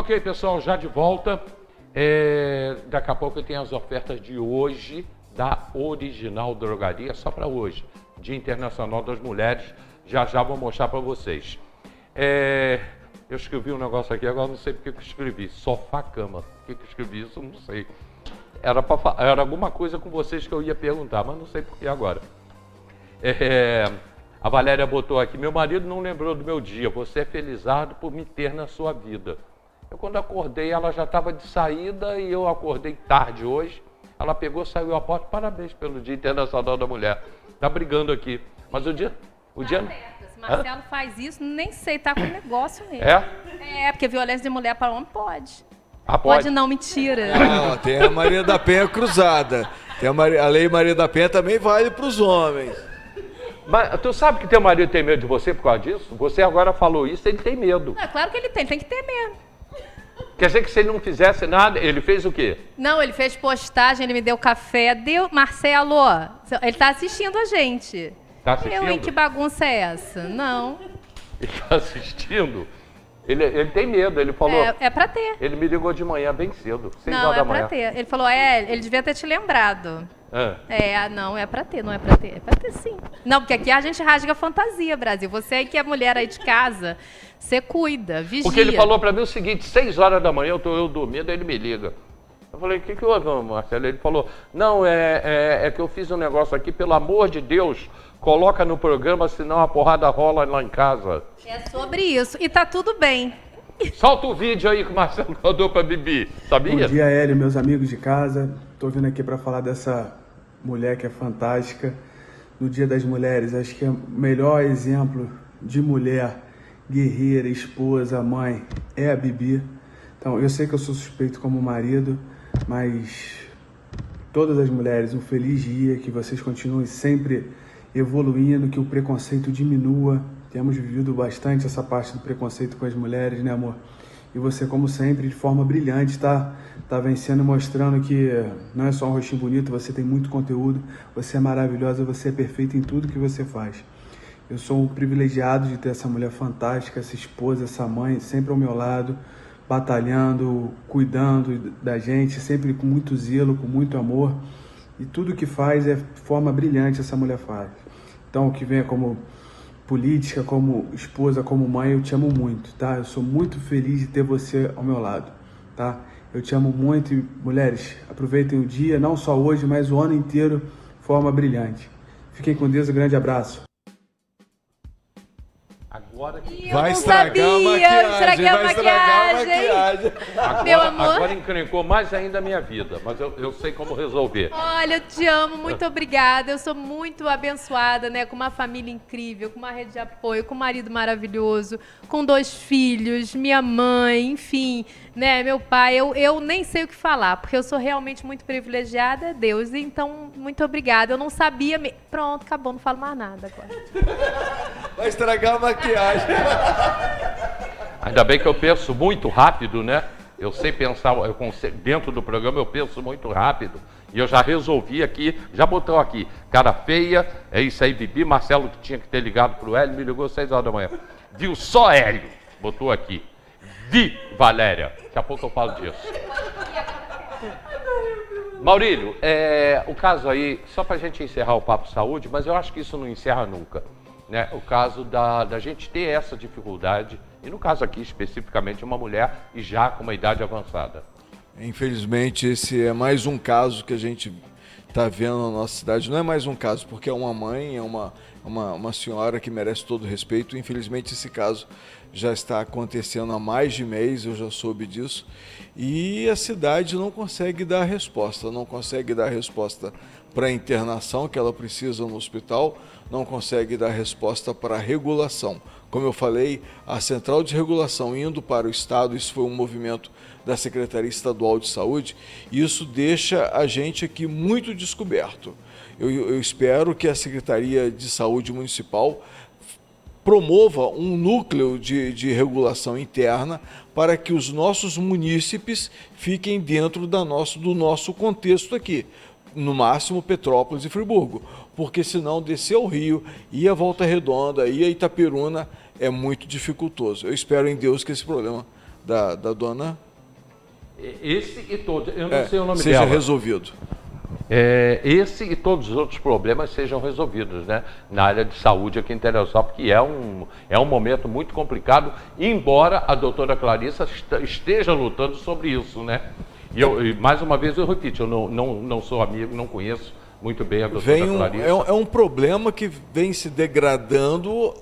Ok, pessoal, já de volta. Daqui a pouco tem as ofertas de hoje da Original Drogaria, só para hoje, Dia Internacional das Mulheres. Já vou mostrar para vocês. Eu escrevi um negócio aqui, agora não sei porque que eu escrevi. Sofá-cama. Por que eu escrevi isso? Não sei. Era alguma coisa com vocês que eu ia perguntar, mas não sei por que agora. A Valéria botou aqui: meu marido não lembrou do meu dia, você é felizardo por me ter na sua vida. Eu quando acordei, ela já estava de saída e eu acordei tarde hoje. Ela pegou, saiu à porta: parabéns pelo Dia Internacional da Mulher. Tá brigando aqui. Mas o dia... Se Marcelo faz isso, nem sei, tá com negócio mesmo. Porque violência de mulher para homem pode. Pode não, mentira. Não, tem a Maria da Penha cruzada. A Lei Maria da Penha também vale para os homens. Mas tu sabe que teu marido tem medo de você por causa disso? Você agora falou isso, ele tem medo. Claro que ele tem que ter mesmo. Quer dizer que se ele não fizesse nada, ele fez o quê? Não, ele fez postagem, ele me deu café. Marcelo, ele tá assistindo a gente. Tá assistindo? Hein, que bagunça é essa? Não. Ele tá assistindo? Ele tem medo, ele falou... É pra ter. Ele me ligou de manhã, bem cedo, 6 não, horas da manhã. Não, é pra ter. Ele falou, ele devia ter te lembrado. Não, é pra ter, não é pra ter. É pra ter sim. Não, porque aqui a gente rasga fantasia, Brasil. Você aí que é mulher aí de casa, você cuida, vigia. Porque ele falou pra mim o seguinte: 6 horas da manhã, eu dormindo, aí ele me liga. Eu falei: o que houve, Marcelo? Ele falou: não, é que eu fiz um negócio aqui, pelo amor de Deus, coloca no programa, senão a porrada rola lá em casa. É sobre isso, e tá tudo bem. Solta o vídeo aí que o Marcelo mandou pra Bibi, sabia? Bom dia, Hélio, meus amigos de casa. Tô vindo aqui para falar dessa mulher que é fantástica. No Dia das Mulheres, acho que é o melhor exemplo de mulher guerreira, esposa, mãe, é a Bibi. Então, eu sei que eu sou suspeito como marido, mas todas as mulheres, um feliz dia, que vocês continuem sempre evoluindo, que o preconceito diminua. Temos vivido bastante essa parte do preconceito com as mulheres, né, amor? E você, como sempre, de forma brilhante, tá vencendo e mostrando que não é só um rostinho bonito, você tem muito conteúdo, você é maravilhosa, você é perfeita em tudo que você faz. Eu sou um privilegiado de ter essa mulher fantástica, essa esposa, essa mãe, sempre ao meu lado, batalhando, cuidando da gente, sempre com muito zelo, com muito amor. E tudo que faz é de forma brilhante, essa mulher faz. Então, o que vem como política, como esposa, como mãe, eu te amo muito, tá? Eu sou muito feliz de ter você ao meu lado, tá? Eu te amo muito e, mulheres, aproveitem o dia, não só hoje, mas o ano inteiro, de forma brilhante. Fiquem com Deus, um grande abraço. Agora que... Vai estragar a maquiagem, vai estragar a maquiagem. Meu amor. Agora encrencou mais ainda a minha vida, mas eu sei como resolver. Olha, eu te amo, muito obrigada. Eu sou muito abençoada, né? Com uma família incrível, com uma rede de apoio, com um marido maravilhoso, com 2 filhos, minha mãe, enfim, né? Meu pai. Eu nem sei o que falar, porque eu sou realmente muito privilegiada, Deus. Então, muito obrigada. Eu não sabia... Pronto, acabou, não falo mais nada agora. Vai estragar a maquiagem. Ainda bem que eu penso muito rápido, né? Eu sei pensar, dentro do programa eu penso muito rápido. E eu já resolvi aqui, já botou aqui, cara feia, é isso aí, Bibi. Marcelo que tinha que ter ligado pro Hélio, me ligou às 6 horas da manhã. Viu só Hélio, botou aqui. Vi, Valéria. Daqui a pouco eu falo disso. Maurílio, o caso aí, só pra gente encerrar o Papo Saúde, mas eu acho que isso não encerra nunca. Né, o caso da gente ter essa dificuldade, e no caso aqui especificamente uma mulher e já com uma idade avançada. Infelizmente esse é mais um caso que a gente está vendo na nossa cidade. Não é mais um caso, porque é uma mãe, é uma senhora que merece todo o respeito. Infelizmente esse caso já está acontecendo há mais de mês, eu já soube disso, e a cidade não consegue dar resposta, para a internação que ela precisa no hospital, não consegue dar resposta para a regulação. Como eu falei, a Central de Regulação indo para o Estado, isso foi um movimento da Secretaria Estadual de Saúde, e isso deixa a gente aqui muito descoberto. Eu espero que a Secretaria de Saúde Municipal promova um núcleo de regulação interna para que os nossos munícipes fiquem dentro do nosso contexto aqui. No máximo Petrópolis e Friburgo, porque senão descer ao Rio, ir a Volta Redonda, ir a Itaperuna é muito dificultoso. Eu espero em Deus que esse problema da dona Esse e todos, eu não sei o nome seja dela. resolvido. Esse e todos os outros problemas sejam resolvidos, né, na área de saúde aqui em Teresópolis, que é um momento muito complicado, embora a doutora Clarissa esteja lutando sobre isso, né? E mais uma vez eu repito, eu não sou amigo, não conheço muito bem a doutora Clarissa. É um problema que vem se degradando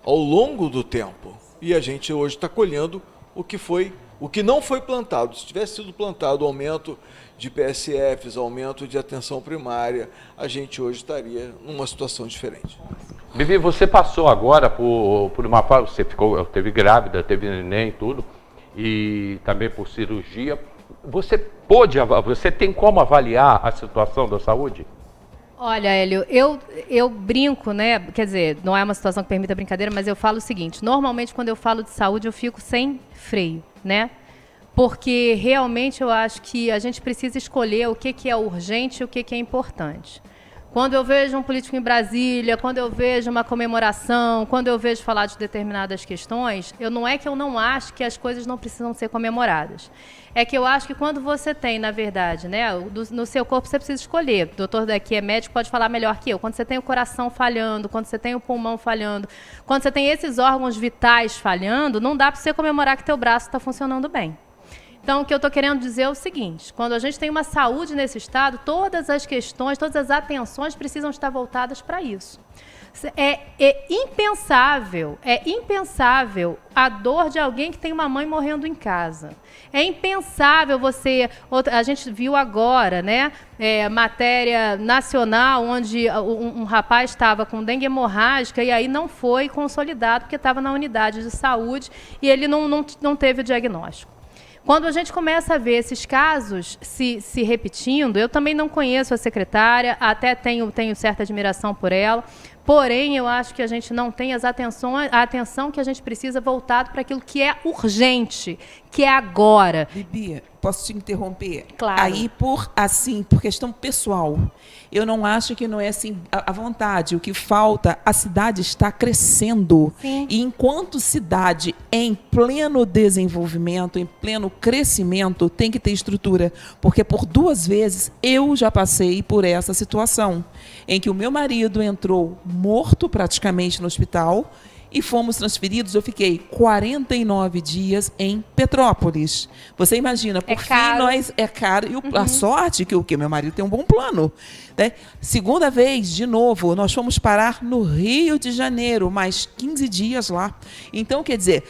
ao longo do tempo. E a gente hoje está colhendo o que não foi plantado. Se tivesse sido plantado aumento de PSFs, aumento de atenção primária, a gente hoje estaria numa situação diferente. Bibi, você passou agora por uma fase, você teve grávida, teve neném e tudo, e também por cirurgia. Você tem como avaliar a situação da saúde? Olha, Hélio, eu brinco, né? Quer dizer, não é uma situação que permita brincadeira, mas eu falo o seguinte: normalmente quando eu falo de saúde eu fico sem freio, né? Porque realmente eu acho que a gente precisa escolher o que é urgente e o que é importante. Quando eu vejo um político em Brasília, quando eu vejo uma comemoração, quando eu vejo falar de determinadas questões, não é que eu não acho que as coisas não precisam ser comemoradas. É que eu acho que quando você tem, na verdade, né, no seu corpo você precisa escolher. O doutor daqui é médico, pode falar melhor que eu. Quando você tem o coração falhando, quando você tem o pulmão falhando, quando você tem esses órgãos vitais falhando, não dá para você comemorar que teu braço está funcionando bem. Então, o que eu estou querendo dizer é o seguinte: quando a gente tem uma saúde nesse estado, todas as questões, todas as atenções precisam estar voltadas para isso. É impensável a dor de alguém que tem uma mãe morrendo em casa. É impensável a gente viu agora, né, matéria nacional, onde um rapaz estava com dengue hemorrágica e aí não foi consolidado porque estava na unidade de saúde e ele não teve o diagnóstico. Quando a gente começa a ver esses casos se repetindo, eu também não conheço a secretária, até tenho certa admiração por ela, porém, eu acho que a gente não tem a atenção que a gente precisa voltado para aquilo que é urgente, que é agora. Bibi, posso te interromper? Claro. Aí, por questão pessoal, eu não acho que não é assim a vontade. O que falta, a cidade está crescendo. Sim. E enquanto cidade em pleno desenvolvimento, em pleno crescimento, tem que ter estrutura. Porque por 2 vezes eu já passei por essa situação, em que o meu marido entrou morto praticamente no hospital, e fomos transferidos, eu fiquei 49 dias em Petrópolis. Você imagina, por fim, é caro. E a sorte que o meu marido tem um bom plano. Né? Segunda vez, de novo, nós fomos parar no Rio de Janeiro, mais 15 dias lá. Então, quer dizer,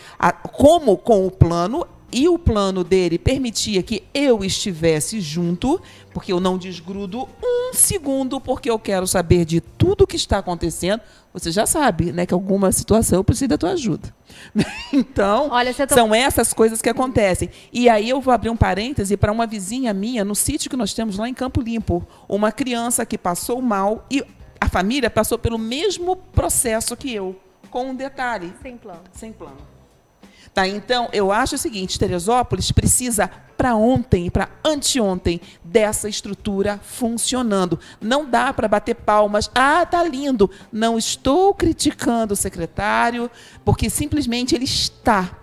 como com o plano, e o plano dele permitia que eu estivesse junto, porque eu não desgrudo 1 segundo, porque eu quero saber de tudo que está acontecendo. Você já sabe, né, que alguma situação eu preciso da tua ajuda. Então, são essas coisas que acontecem. E aí eu vou abrir um parêntese para uma vizinha minha, no sítio que nós temos lá em Campo Limpo. Uma criança que passou mal e a família passou pelo mesmo processo que eu, com um detalhe. Sem plano. Sem plano. Tá, então, eu acho o seguinte: Teresópolis precisa, para ontem, para anteontem, dessa estrutura funcionando. Não dá para bater palmas. Ah, tá lindo. Não estou criticando o secretário, porque simplesmente ele está.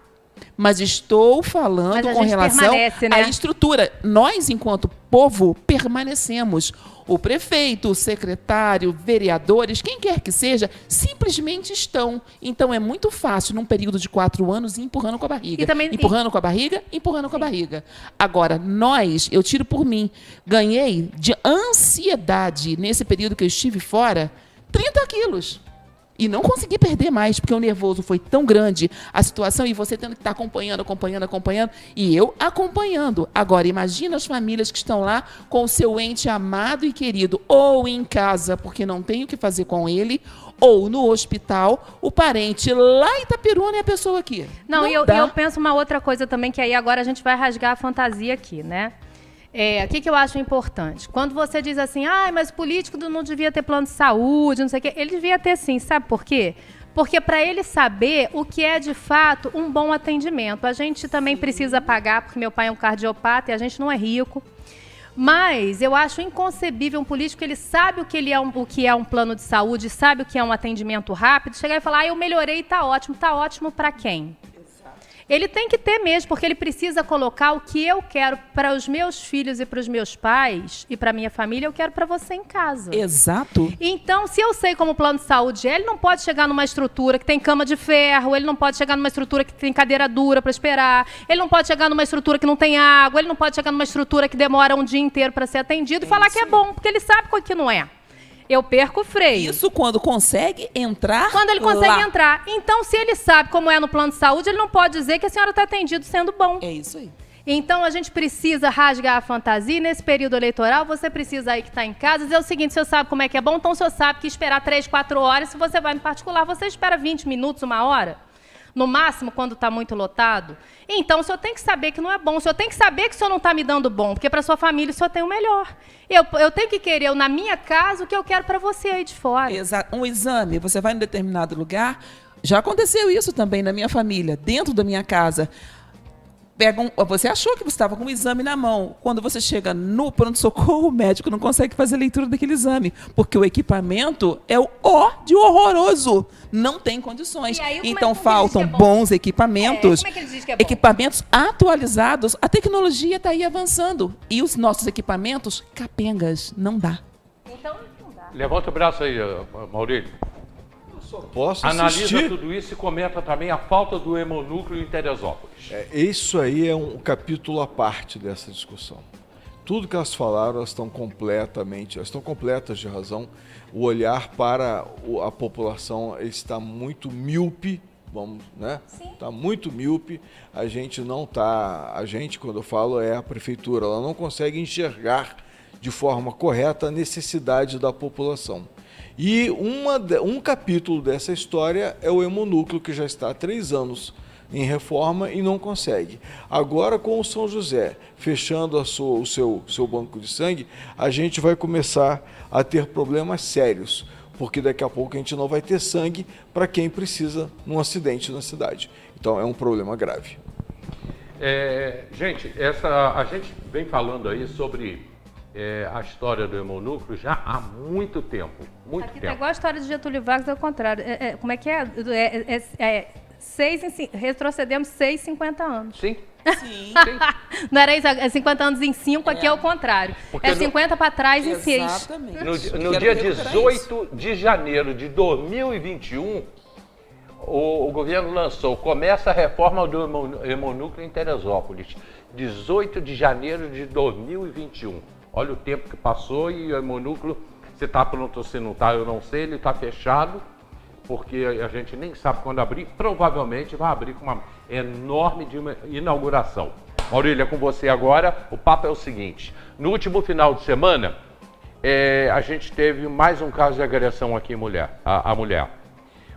Mas estou falando com relação à estrutura. Nós, enquanto povo, permanecemos. O prefeito, o secretário, vereadores, quem quer que seja, simplesmente estão. Então, é muito fácil, num período de 4 anos, ir empurrando com a barriga. Empurrando com a barriga, empurrando com a barriga. Agora, eu tiro por mim, ganhei de ansiedade, nesse período que eu estive fora, 30 quilos. E não consegui perder mais, porque o nervoso foi tão grande, a situação, e você tendo que estar acompanhando, e eu acompanhando. Agora, imagina as famílias que estão lá com o seu ente amado e querido, ou em casa, porque não tem o que fazer com ele, ou no hospital, o parente lá em Itaperuna e a pessoa aqui. Eu penso uma outra coisa também, que aí agora a gente vai rasgar a fantasia aqui, né? O que eu acho importante? Quando você diz assim, mas o político não devia ter plano de saúde, não sei o quê, ele devia ter sim, sabe por quê? Porque para ele saber o que é de fato um bom atendimento. A gente também precisa pagar, porque meu pai é um cardiopata e a gente não é rico. Mas eu acho inconcebível um político que ele sabe o que é um plano de saúde, sabe o que é um atendimento rápido, chegar e falar, eu melhorei e está ótimo para quem? Ele tem que ter mesmo, porque ele precisa colocar o que eu quero para os meus filhos e para os meus pais e para minha família, eu quero para você em casa. Exato. Então, se eu sei como o plano de saúde é, ele não pode chegar numa estrutura que tem cama de ferro, ele não pode chegar numa estrutura que tem cadeira dura para esperar, ele não pode chegar numa estrutura que não tem água, ele não pode chegar numa estrutura que demora um dia inteiro para ser atendido e falar que é bom, porque ele sabe que não é. Eu perco o freio. Isso quando consegue entrar. Quando ele consegue lá. entrar. Então, se ele sabe como é no plano de saúde, ele não pode dizer que a senhora está atendido sendo bom. É isso aí. Então, a gente precisa rasgar a fantasia. E nesse período eleitoral, você precisa aí que está em casa dizer o seguinte: o senhor sabe como é que é bom, então o senhor sabe que esperar 3, 4 horas, se você vai no particular, você espera 20 minutos, 1 hora. No máximo, quando está muito lotado. Então, o senhor tem que saber que não é bom. O senhor tem que saber que o senhor não está me dando bom, porque para sua família o senhor tem o melhor. Eu tenho que querer, na minha casa, o que eu quero para você aí de fora. Exato. Um exame, você vai em determinado lugar. Já aconteceu isso também na minha família, dentro da minha casa. Você achou que você estava com um exame na mão. Quando você chega no pronto-socorro, o médico não consegue fazer a leitura daquele exame, porque o equipamento é o ó de horroroso. Não tem condições. Aí, então, como é faltam bons equipamentos, como é que ele diz que é bom? equipamentos atualizados. A tecnologia está aí avançando. E os nossos equipamentos, capengas, não dá. Então, não dá. Levanta o braço aí, Maurílio. Posso Analisa assistir? tudo isso e comenta também a falta do hemonúcleo em Teresópolis. Isso aí é um capítulo à parte dessa discussão. Tudo que elas falaram, elas estão completas de razão. O olhar para a população está muito míope, está muito míope. A gente, quando eu falo, é a prefeitura, ela não consegue enxergar de forma correta a necessidade da população. E um capítulo dessa história é o hemonúcleo, que já está há 3 anos em reforma e não consegue. Agora, com o São José fechando o seu banco de sangue, a gente vai começar a ter problemas sérios, porque daqui a pouco a gente não vai ter sangue para quem precisa num acidente na cidade. Então, é um problema grave. Gente, a gente vem falando aí sobre a história do hemonúcleo já há muito tempo. Aqui tá igual a história de Getúlio Vargas, ao contrário. Como é que é? Retrocedemos 50 anos. Sim. Sim. Não era isso? 50 anos em 5, aqui é o contrário. Porque 50 para trás em 6. Exatamente. No dia 18 de janeiro de 2021, o governo lançou, começa a reforma do hemonúcleo em Teresópolis. 18 de janeiro de 2021. Olha o tempo que passou e o hemonúcleo, se está pronto ou se não está, eu não sei, ele está fechado, porque a gente nem sabe quando abrir, provavelmente vai abrir com uma enorme inauguração. Maurílio, é com você agora. O papo é o seguinte: no último final de semana, a gente teve mais um caso de agressão aqui à mulher.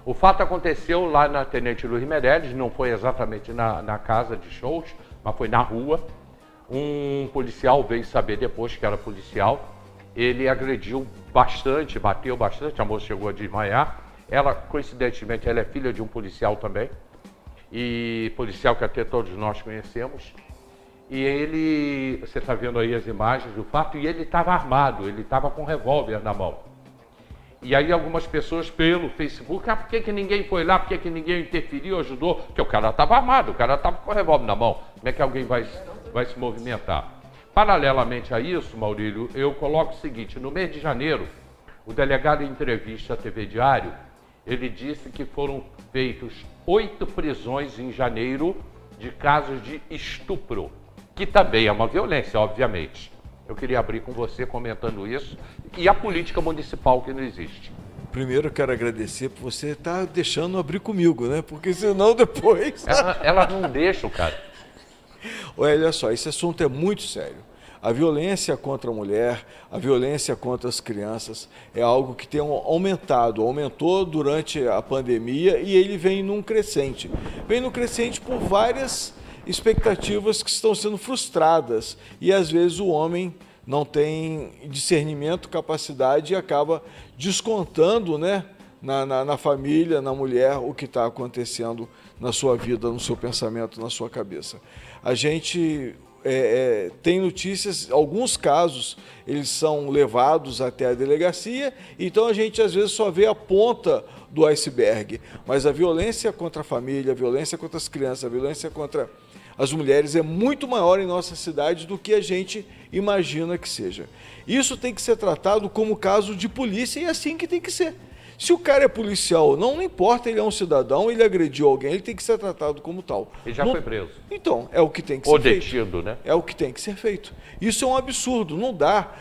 O fato aconteceu lá na Tenente Luiz Meirelles, não foi exatamente na casa de shows, mas foi na rua. Um policial veio saber depois que era policial. Ele agrediu bastante, bateu bastante, a moça chegou a desmaiar. Ela, coincidentemente, ela é filha de um policial também. E policial que até todos nós conhecemos. E ele, você está vendo aí as imagens do fato, e ele estava armado, ele estava com um revólver na mão. E aí algumas pessoas pelo Facebook, por que ninguém foi lá, por que ninguém interferiu, ajudou? Porque o cara estava armado, o cara estava com o revólver na mão. Como é que alguém vai se movimentar? Paralelamente a isso, Maurílio, eu coloco o seguinte: no mês de janeiro, o delegado em entrevista à TV Diário, ele disse que foram feitos 8 prisões em janeiro de casos de estupro, que também é uma violência, obviamente. Eu queria abrir com você comentando isso e a política municipal que não existe. Primeiro eu quero agradecer por você estar deixando abrir comigo, né? Porque senão depois... Elas não deixam, cara. Olha só, esse assunto é muito sério. A violência contra a mulher, a violência contra as crianças é algo que tem aumentou durante a pandemia e ele vem num crescente. Vem num crescente por várias expectativas que estão sendo frustradas e às vezes o homem não tem discernimento, capacidade e acaba descontando, né, na família, na mulher, o que está acontecendo na sua vida, no seu pensamento, na sua cabeça. A gente tem notícias, alguns casos eles são levados até a delegacia, então a gente às vezes só vê a ponta do iceberg, mas a violência contra a família, a violência contra as crianças, a violência contra as mulheres é muito maior em nossa cidade do que a gente imagina que seja. Isso tem que ser tratado como caso de polícia e é assim que tem que ser. Se o cara é policial, não importa, ele é um cidadão, ele agrediu alguém, ele tem que ser tratado como tal. Ele já foi preso. Então, é o que tem que Ou ser feito. Ou detido, né? É o que tem que ser feito. Isso é um absurdo, não dá.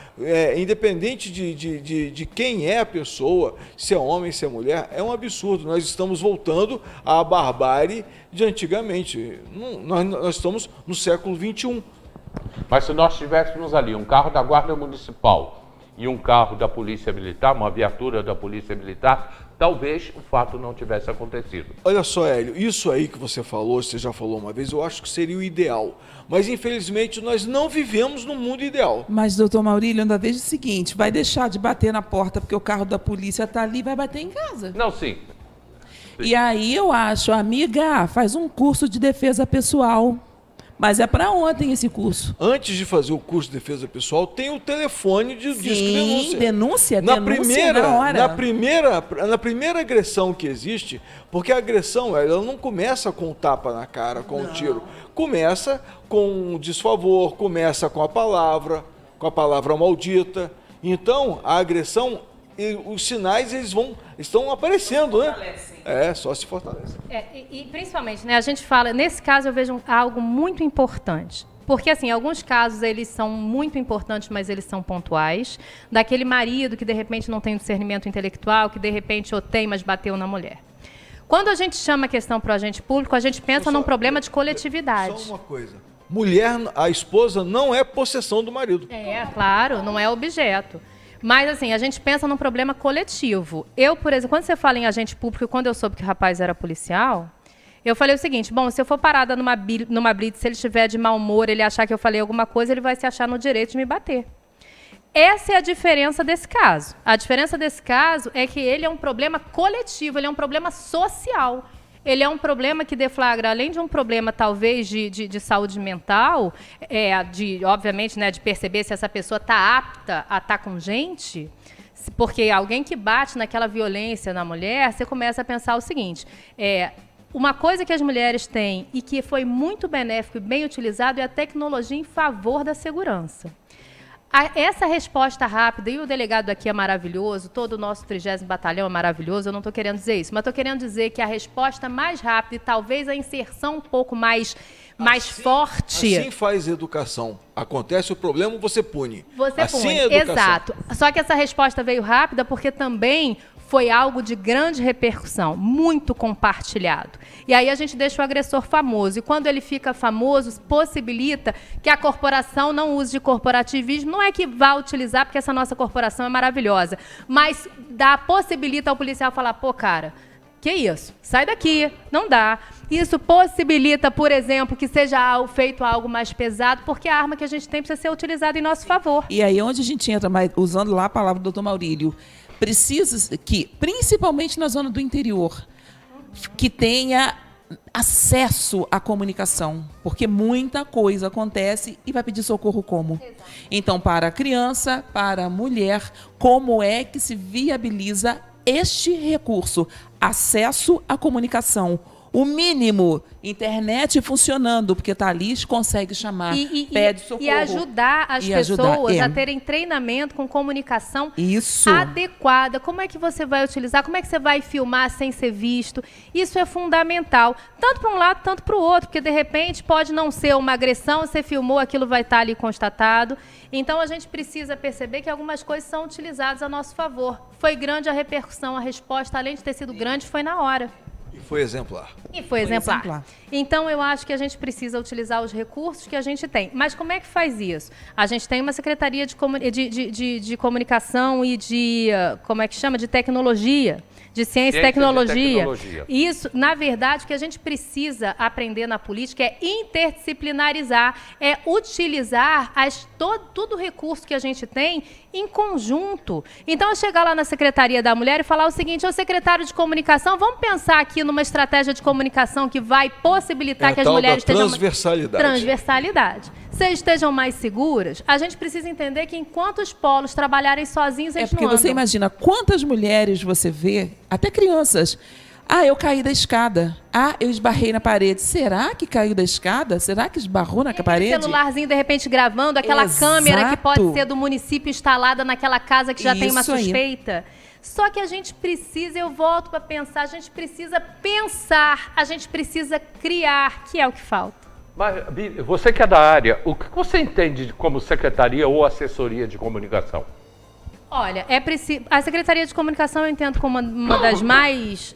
Independente de quem é a pessoa, se é homem, se é mulher, é um absurdo. Nós estamos voltando à barbárie de antigamente. Nós estamos no século XXI. Mas se nós tivéssemos ali um carro da Guarda Municipal e um carro da Polícia Militar, uma viatura da Polícia Militar, talvez o fato não tivesse acontecido. Olha só, Hélio, isso aí que você falou, você já falou uma vez, eu acho que seria o ideal. Mas, infelizmente, nós não vivemos num mundo ideal. Mas, doutor Maurílio, eu ainda vejo o seguinte, vai deixar de bater na porta porque o carro da polícia está ali e vai bater em casa. Não, sim. E aí eu acho, amiga, faz um curso de defesa pessoal. Mas é para ontem esse curso. Antes de fazer o curso de defesa pessoal, tem o telefone de disco denúncia. Na primeira agressão que existe, porque a agressão ela não começa com um tapa na cara, com um tiro. Começa com um desfavor, começa com a palavra maldita. Então, a agressão, os sinais estão aparecendo, né? Só se fortalece. E principalmente, né, a gente fala, nesse caso eu vejo algo muito importante. Porque, assim, alguns casos eles são muito importantes, mas eles são pontuais. Daquele marido que, de repente, não tem discernimento intelectual, que, de repente, tem, mas bateu na mulher. Quando a gente chama a questão para o agente público, a gente pensa num problema de coletividade. Só uma coisa. Mulher, a esposa, não é possessão do marido. Claro, não é objeto. Mas, assim, a gente pensa num problema coletivo. Eu, por exemplo, quando você fala em agente público, quando eu soube que o rapaz era policial, eu falei o seguinte, bom, se eu for parada numa blitz, se ele estiver de mau humor, ele achar que eu falei alguma coisa, ele vai se achar no direito de me bater. Essa é a diferença desse caso. A diferença desse caso é que ele é um problema coletivo, ele é um problema social. Ele é um problema que deflagra, além de um problema, talvez, de saúde mental, obviamente, né, de perceber se essa pessoa está apta a estar com gente, porque alguém que bate naquela violência na mulher, você começa a pensar o seguinte, uma coisa que as mulheres têm e que foi muito benéfico e bem utilizado é a tecnologia em favor da segurança. Essa resposta rápida, e o delegado aqui é maravilhoso, todo o nosso 30º Batalhão é maravilhoso, eu não estou querendo dizer isso, mas estou querendo dizer que a resposta mais rápida e talvez a inserção um pouco mais forte... Assim faz educação. Acontece o problema, você pune. Você pune, exato. Só que essa resposta veio rápida porque também foi algo de grande repercussão, muito compartilhado. E aí a gente deixa o agressor famoso. E quando ele fica famoso, possibilita que a corporação não use de corporativismo. Não é que vá utilizar, porque essa nossa corporação é maravilhosa, mas possibilita ao policial falar, pô, cara, que isso? Sai daqui, não dá. Isso possibilita, por exemplo, que seja feito algo mais pesado, porque a arma que a gente tem precisa ser utilizada em nosso favor. E aí onde a gente entra, usando lá a palavra do doutor Maurílio, precisa que, principalmente na zona do interior, que tenha acesso à comunicação, porque muita coisa acontece e vai pedir socorro como? Exato. Então, para a criança, para a mulher, como é que se viabiliza este recurso? Acesso à comunicação. O mínimo, internet funcionando, porque está ali, consegue chamar, pede socorro. E ajudar as pessoas a terem treinamento com comunicação adequada. Como é que você vai utilizar? Como é que você vai filmar sem ser visto? Isso é fundamental, tanto para um lado, tanto para o outro, porque, de repente, pode não ser uma agressão, você filmou, aquilo vai estar ali constatado. Então, a gente precisa perceber que algumas coisas são utilizadas a nosso favor. Foi grande a repercussão, a resposta, além de ter sido grande, foi na hora. E foi exemplar. Então, eu acho que a gente precisa utilizar os recursos que a gente tem. Mas como é que faz isso? A gente tem uma Secretaria de Comunicação e de Tecnologia, de Ciência e Tecnologia. Isso, na verdade, o que a gente precisa aprender na política é interdisciplinarizar, é utilizar todo o recurso que a gente tem em conjunto. Então, eu chegar lá na Secretaria da Mulher e falar o seguinte, ô secretário de Comunicação, vamos pensar aqui numa uma estratégia de comunicação que vai possibilitar que as tal mulheres da estejam... transversalidade. Transversalidade. Se estejam mais seguras, a gente precisa entender que enquanto os polos trabalharem sozinhos, eles porque não andam. você imagina quantas mulheres você vê, até crianças. Ah, eu caí da escada. Ah, eu esbarrei na parede. Será que caiu da escada? Será que esbarrou na Aquele parede? celularzinho, de repente, gravando, aquela Exato. câmera que pode ser do município instalada naquela casa que já tem uma Isso aí. suspeita. Só que a gente precisa, eu volto para pensar, a gente precisa pensar, a gente precisa criar, que é o que falta. Mas, Bibi, você que é da área, o que você entende de como secretaria ou assessoria de comunicação? Olha, é preciso. A Secretaria de Comunicação eu entendo como uma das mais.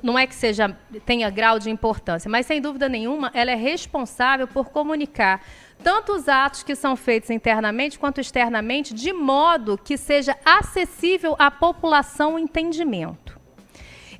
Não é que tenha grau de importância, mas sem dúvida nenhuma, ela é responsável por comunicar tanto os atos que são feitos internamente quanto externamente, de modo que seja acessível à população o entendimento.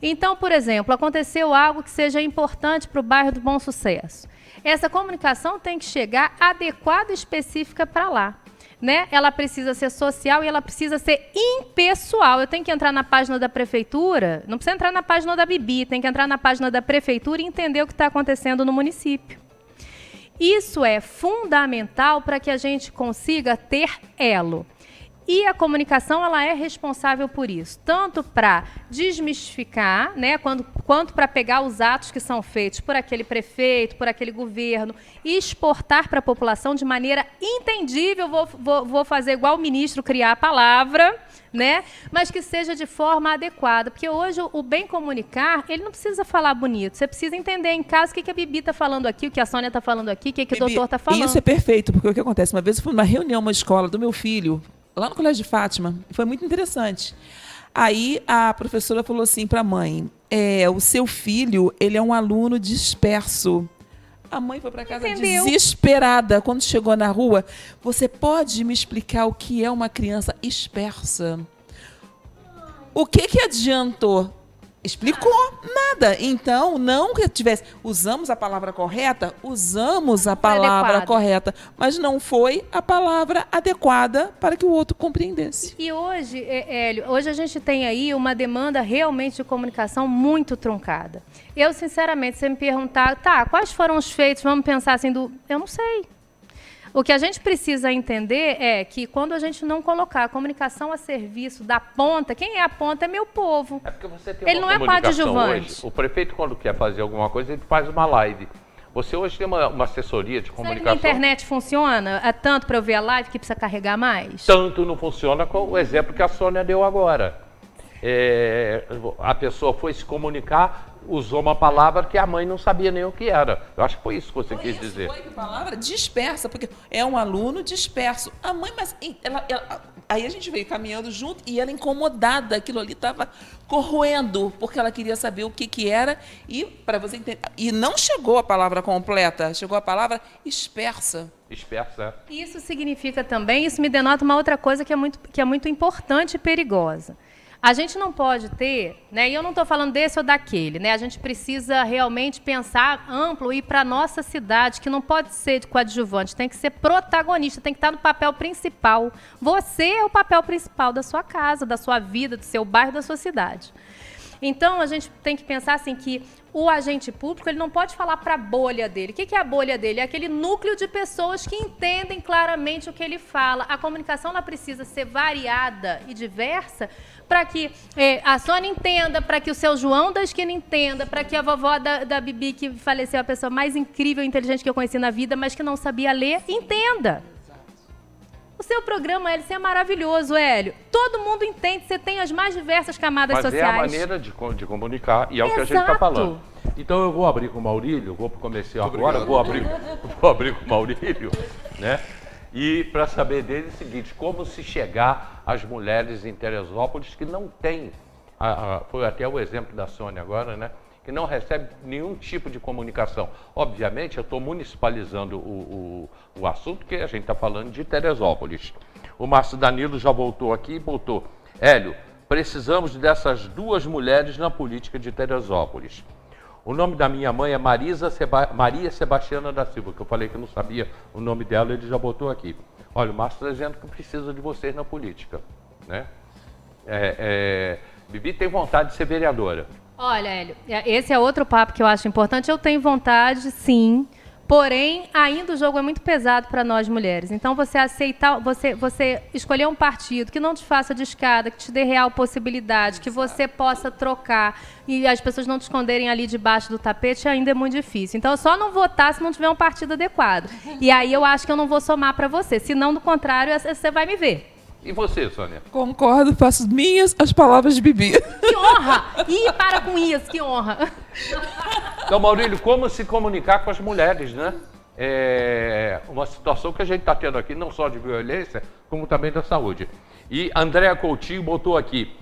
Então, por exemplo, aconteceu algo que seja importante para o bairro do Bom Sucesso. Essa comunicação tem que chegar adequada e específica para lá. Né? Ela precisa ser social e ela precisa ser impessoal. Eu tenho que entrar na página da prefeitura, não precisa entrar na página da Bibi, tem que entrar na página da prefeitura e entender o que está acontecendo no município. Isso é fundamental para que a gente consiga ter elo. E a comunicação ela é responsável por isso, tanto para desmistificar, né, quanto para pegar os atos que são feitos por aquele prefeito, por aquele governo, e exportar para a população de maneira entendível. Vou fazer igual o ministro, criar a palavra, né, mas que seja de forma adequada. Porque hoje o bem comunicar, ele não precisa falar bonito, você precisa entender em casa o que a Bibi está falando aqui, o que a Sônia está falando aqui, o que o doutor está falando. Isso é perfeito, porque o que acontece? Uma vez eu fui numa reunião, uma escola do meu filho, lá no Colégio de Fátima, foi muito interessante. Aí a professora falou assim para a mãe, o seu filho, ele é um aluno disperso. A mãe foi para casa desesperada. Quando chegou na rua, você pode me explicar o que é uma criança dispersa? O que adiantou? Explicou nada. Então, não que tivesse... Usamos a palavra correta? Usamos a palavra correta. Mas não foi a palavra adequada para que o outro compreendesse. E hoje, Hélio, hoje a gente tem aí uma demanda realmente de comunicação muito truncada. Eu, sinceramente, se você me perguntar, quais foram os feitos, vamos pensar assim, eu não sei. O que a gente precisa entender é que quando a gente não colocar a comunicação a serviço da ponta, quem é a ponta é meu povo. É porque você tem ele uma não é comunicação coadjuvante. hoje. O prefeito, quando quer fazer alguma coisa, ele faz uma live. Você hoje tem uma assessoria de comunicação. Será que a internet funciona tanto para eu ver a live que precisa carregar mais? Tanto não funciona com o exemplo que a Sônia deu agora. A pessoa foi se comunicar, usou uma palavra que a mãe não sabia nem o que era. Eu acho que foi isso que você quis dizer. Foi a palavra dispersa, porque é um aluno disperso. A mãe, mas aí a gente veio caminhando junto e ela incomodada, aquilo ali estava corroendo, porque ela queria saber o que era e para você entender. E não chegou a palavra completa, chegou a palavra dispersa. Dispersa. Isso significa também, isso me denota uma outra coisa que é muito importante e perigosa. A gente não pode ter, né, e eu não estou falando desse ou daquele, né, a gente precisa realmente pensar amplo e ir para a nossa cidade, que não pode ser de coadjuvante, tem que ser protagonista, tem que estar no papel principal. Você é o papel principal da sua casa, da sua vida, do seu bairro, da sua cidade. Então, a gente tem que pensar assim que o agente público ele não pode falar para a bolha dele. O que é a bolha dele? É aquele núcleo de pessoas que entendem claramente o que ele fala. A comunicação ela precisa ser variada e diversa para que a Sônia entenda, para que o seu João da esquina entenda, para que a vovó da Bibi, que faleceu, a pessoa mais incrível e inteligente que eu conheci na vida, mas que não sabia ler, entenda. O seu programa, Hélio, é maravilhoso, Hélio. Todo mundo entende, você tem as mais diversas camadas sociais. Mas é a maneira de comunicar e é o que a gente está falando. Então eu vou abrir com o Maurílio, vou para o comercial agora, vou abrir com o Maurílio, né? E para saber dele é o seguinte, como se chegar às mulheres em Teresópolis que não têm, foi até o exemplo da Sônia agora, né? Que não recebe nenhum tipo de comunicação. Obviamente, eu estou municipalizando o assunto, porque a gente está falando de Teresópolis. O Márcio Danilo já voltou aqui e botou, Hélio, precisamos dessas duas mulheres na política de Teresópolis. O nome da minha mãe é Maria Sebastiana da Silva, que eu falei que eu não sabia o nome dela, ele já botou aqui. Olha, o Márcio está dizendo que precisa de vocês na política, né? Bibi tem vontade de ser vereadora. Olha, Hélio, esse é outro papo que eu acho importante. Eu tenho vontade, sim. Porém, ainda o jogo é muito pesado para nós mulheres. Então, você aceitar, você escolher um partido que não te faça de escada, que te dê real possibilidade, que você possa trocar e as pessoas não te esconderem ali debaixo do tapete, ainda é muito difícil. Então, eu só não votar se não tiver um partido adequado. E aí eu acho que eu não vou somar para você. Se não, do contrário, você vai me ver. E você, Sônia? Concordo, faço minhas as palavras de Bibi. Que honra! Ih, para com isso, que honra! Então, Maurílio, como se comunicar com as mulheres, né? É uma situação que a gente está tendo aqui, não só de violência, como também da saúde. E Andréa Coutinho botou aqui,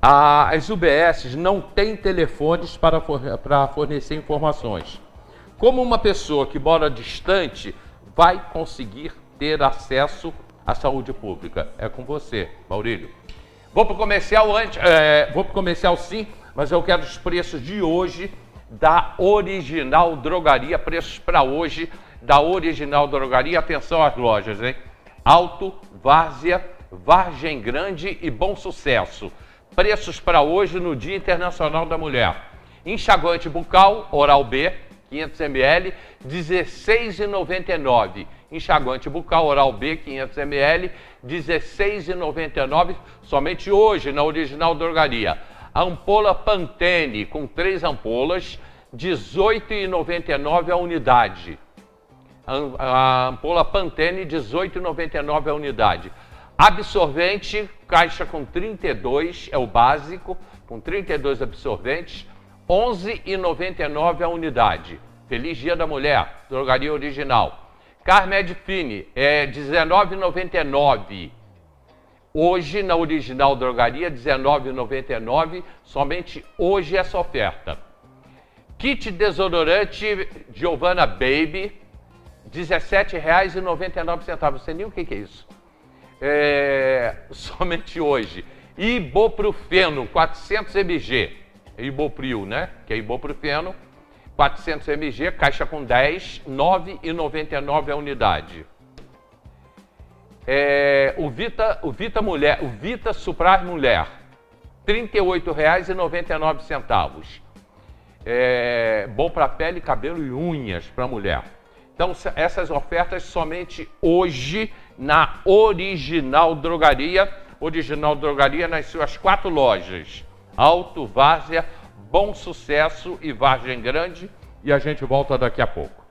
as UBSs não têm telefones para fornecer informações. Como uma pessoa que mora distante vai conseguir ter acesso à saúde pública? É com você, Maurílio. Vou para o comercial sim, mas eu quero os preços de hoje da Original Drogaria, preços para hoje da Original Drogaria. Atenção às lojas, hein? Alto, Várzea, Vargem Grande e Bom Sucesso. Preços para hoje no Dia Internacional da Mulher. Enxaguante bucal, Oral B, 500 ml, R$ 16,99. Enxaguante bucal Oral B, 500 ml, R$ 16,99, somente hoje na Original Drogaria. Ampola Pantene, com 3 ampolas, R$ 18,99 a unidade. A ampola Pantene, R$ 18,99 a unidade. Absorvente, caixa com 32, é o básico, com 32 absorventes, R$ 11,99 a unidade. Feliz Dia da Mulher, Drogaria Original. Carmed Fine, é R$ 19,99. Hoje, na Original Drogaria, R$ 19,99. Somente hoje essa oferta. Kit desodorante Giovanna Baby, R$ 17,99. Você nem o que é isso. Somente hoje. Ibuprofeno, 400 mg. Ibupril, né? Que é ibuprofeno. 400 mg, caixa com 10, R$ 9,99 a unidade. O Vita Mulher, o Vita Suprar Mulher, R$ 38,99. Bom para pele, cabelo e unhas para mulher. Então, essas ofertas somente hoje na Original Drogaria. Original Drogaria nas suas 4 lojas. Alto, Várzea, Bom Sucesso e Vargem Grande. E a gente volta daqui a pouco.